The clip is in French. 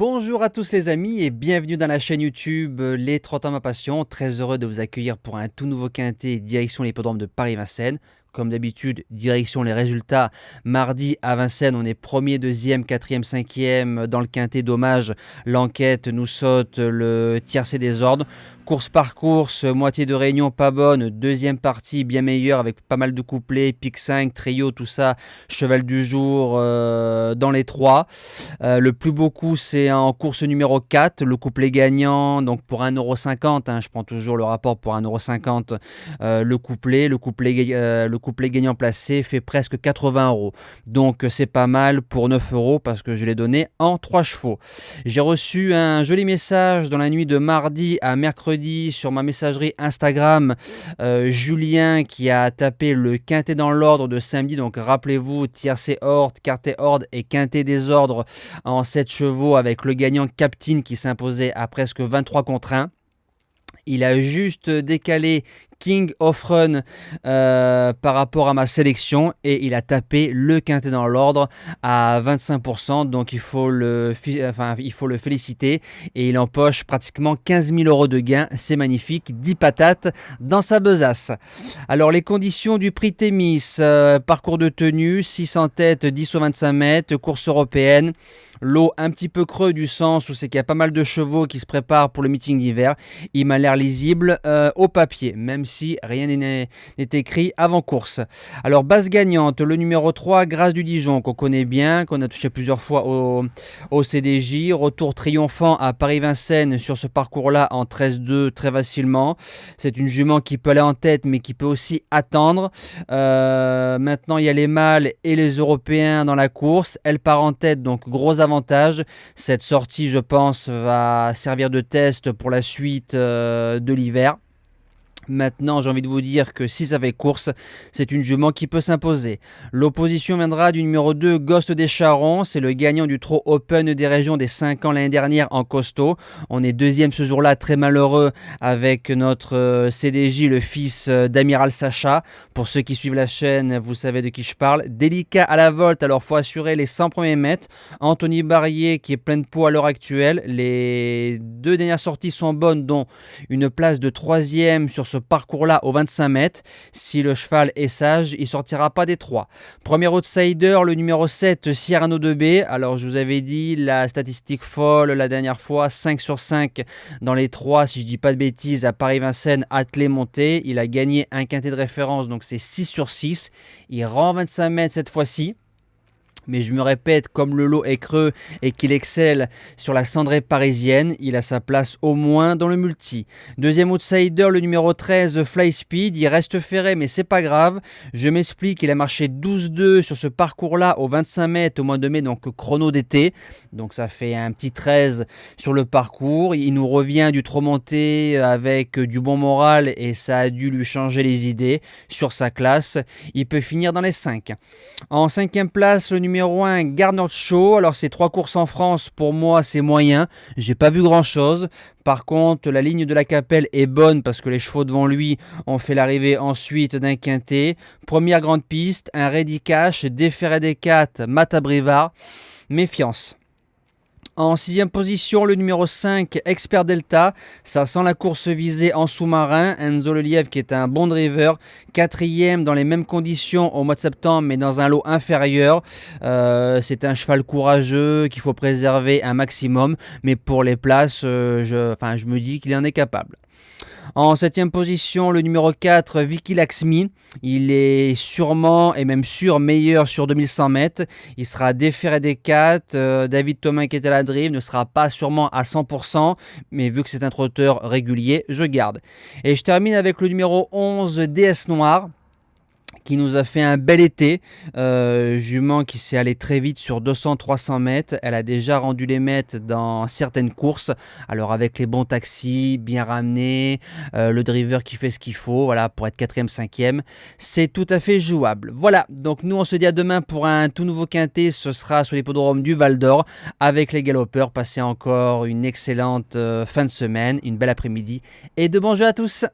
Bonjour à tous les amis et bienvenue dans la chaîne YouTube Les 30 ans ma passion. Très heureux de vous accueillir pour un tout nouveau quintet direction l'hippodrome de Paris-Vincennes. Comme d'habitude, direction les résultats. Mardi à Vincennes, on est premier, deuxième, quatrième, cinquième dans le quintet. Dommage, l'enquête nous saute le tiercé des ordres. Course par course, moitié de réunion pas bonne, deuxième partie bien meilleure avec pas mal de couplets, pic 5, trio, tout ça, cheval du jour dans les trois. Le plus beau coup c'est en course numéro 4, le couplet gagnant, donc pour 1,50 €, je prends toujours le rapport pour 1,50 €, le couplet gagnant placé fait presque 80 €. Donc c'est pas mal pour 9 € parce que je l'ai donné en 3 chevaux. J'ai reçu un joli message dans la nuit de mardi à mercredi sur ma messagerie Instagram, Julien qui a tapé le quintet dans l'ordre de samedi, donc rappelez-vous tiercé ordre, quartet ordre et quintet des ordres en 7 chevaux avec le gagnant Captain qui s'imposait à presque 23 contre 1. Il a juste décalé King of Run par rapport à ma sélection et il a tapé le quintet dans l'ordre à 25%, donc il faut le féliciter et il empoche pratiquement 15 000 € de gain, c'est magnifique, 10 patates dans sa besace. Alors les conditions du prix Thémis, parcours de tenue, 6 en tête, 10 au 25 mètres, course européenne. Lot un petit peu creux du sens où c'est qu'il y a pas mal de chevaux qui se préparent pour le meeting d'hiver. Il m'a l'air lisible au papier, même si rien n'est écrit avant course. Alors base gagnante, le numéro 3, Grâce du Dijon, qu'on connaît bien, qu'on a touché plusieurs fois au CDJ. Retour triomphant à Paris-Vincennes sur ce parcours-là en 13-2 très facilement. C'est une jument qui peut aller en tête mais qui peut aussi attendre. Maintenant il y a les mâles et les européens dans la course. Elle part en tête, donc gros avantage. Cette sortie, je pense, va servir de test pour la suite de l'hiver. Maintenant, j'ai envie de vous dire que si ça fait course, c'est une jument qui peut s'imposer. L'opposition viendra du numéro 2, Ghost des Charons. C'est le gagnant du Trot Open des régions des 5 ans l'année dernière en costaud. On est deuxième ce jour-là, très malheureux, avec notre CDJ, le fils d'Amiral Sacha. Pour ceux qui suivent la chaîne, vous savez de qui je parle. Délicat à la volte, alors il faut assurer les 100 premiers mètres. Anthony Barrier qui est plein de peau à l'heure actuelle. Les 2 dernières sorties sont bonnes, dont une place de 3e sur ce parcours-là au 25 mètres. Si le cheval est sage, il ne sortira pas des 3. Premier outsider, le numéro 7, Cyrano de B. Alors, je vous avais dit, la statistique folle la dernière fois, 5 sur 5 dans les 3, si je ne dis pas de bêtises, à Paris-Vincennes, attelé monté. Il a gagné un quintet de référence, donc c'est 6 sur 6. Il rend 25 mètres cette fois-ci. Mais je me répète, comme le lot est creux et qu'il excelle sur la cendrée parisienne, il a sa place au moins dans le multi. Deuxième outsider, le numéro 13, Fly Speed. Il reste ferré, mais c'est pas grave. Je m'explique, il a marché 12-2 sur ce parcours-là au 25 mètres au mois de mai, donc chrono d'été. Donc ça fait un petit 13 sur le parcours. Il nous revient du trop monté avec du bon moral et ça a dû lui changer les idées sur sa classe. Il peut finir dans les 5. En 5e place, le numéro 1, Garner Show. Alors c'est 3 courses en France, pour moi c'est moyen, j'ai pas vu grand chose. Par contre la ligne de la Capelle est bonne parce que les chevaux devant lui ont fait l'arrivée ensuite d'un quintet. Première grande piste, un Ready Cash, déféré des 4, Matabrivard, méfiance. En 6e position, le numéro 5, Expert Delta. Ça sent la course visée en sous-marin. Enzo Lelièvre qui est un bon driver. 4e dans les mêmes conditions au mois de septembre, mais dans un lot inférieur. C'est un cheval courageux qu'il faut préserver un maximum. Mais pour les places, je me dis qu'il en est capable. En 7e position, le numéro 4, Vicky Laxmi. Il est sûrement et même sûr meilleur sur 2100 mètres. Il sera déféré des 4. David Thomas qui est à la drive ne sera pas sûrement à 100%, mais vu que c'est un trotteur régulier, je garde. Et je termine avec le numéro 11, DS Noir, qui nous a fait un bel été, jument qui s'est allée très vite sur 200-300 mètres, elle a déjà rendu les mètres dans certaines courses, alors avec les bons taxis, bien ramenés, le driver qui fait ce qu'il faut, voilà, pour être 4e, 5e, c'est tout à fait jouable. Voilà, donc nous on se dit à demain pour un tout nouveau quintet, ce sera sur l'hippodrome du Val d'Or, avec les galopeurs. Passez encore une excellente fin de semaine, une belle après-midi, et de bons jeux à tous.